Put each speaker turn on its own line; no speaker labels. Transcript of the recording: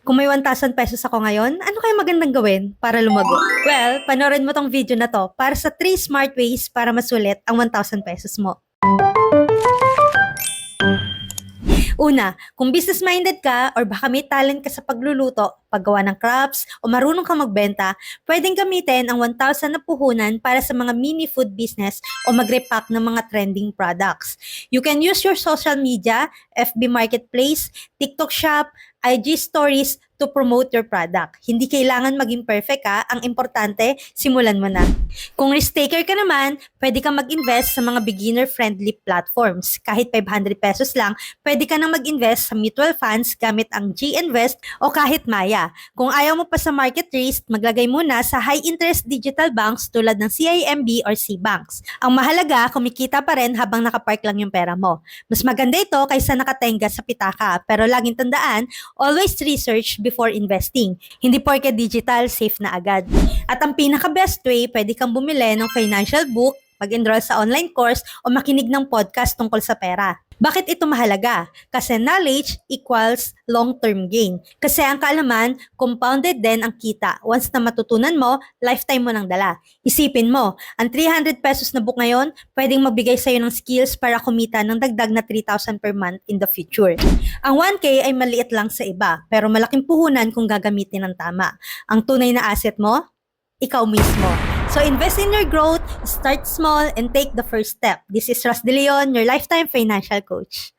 Kung may 1,000 pesos ako ngayon, ano kaya magandang gawin para lumago? Well, panoorin mo tong video na to para sa 3 smart ways para masulit ang 1,000 pesos mo. Una, kung business-minded ka or baka may talent ka sa pagluluto, paggawa ng crafts o marunong kang magbenta, pwedeng gamitin ang 1,000 na puhunan para sa mga mini food business o mag-repack ng mga trending products. You can use your social media, FB Marketplace, TikTok Shop, IG Stories to promote your product. Hindi kailangan maging perfect ang importante, simulan mo na. Kung risk taker ka naman, pwede kang mag-invest sa mga beginner-friendly platforms. Kahit 500 pesos lang, pwede ka nang mag-invest sa mutual funds gamit ang G-Invest o kahit Maya. Kung ayaw mo pa sa market risk, maglagay muna sa high-interest digital banks tulad ng CIMB or C-Banks. Ang mahalaga, kumikita pa rin habang nakapark lang yung pera mo. Mas maganda ito kaysa nakatenga sa pitaka, pero laging tandaan, always research before investing. Hindi porke digital, safe na agad. At ang pinaka-best way, pwede kang bumili ng financial book, mag-enroll sa online course, o makinig ng podcast tungkol sa pera. Bakit ito mahalaga? Kasi knowledge equals long-term gain. Kasi ang kaalaman, compounded din ang kita. Once na matutunan mo, lifetime mo nang dala. Isipin mo, ang 300 pesos na book ngayon, pwedeng magbigay sa'yo ng skills para kumita ng dagdag na 3,000 per month in the future. Ang 1K ay maliit lang sa iba, pero malaking puhunan kung gagamitin ng tama. Ang tunay na asset mo, ikaw mismo. So invest in your growth, start small, and take the first step. This is Ros De Leon, your lifetime financial coach.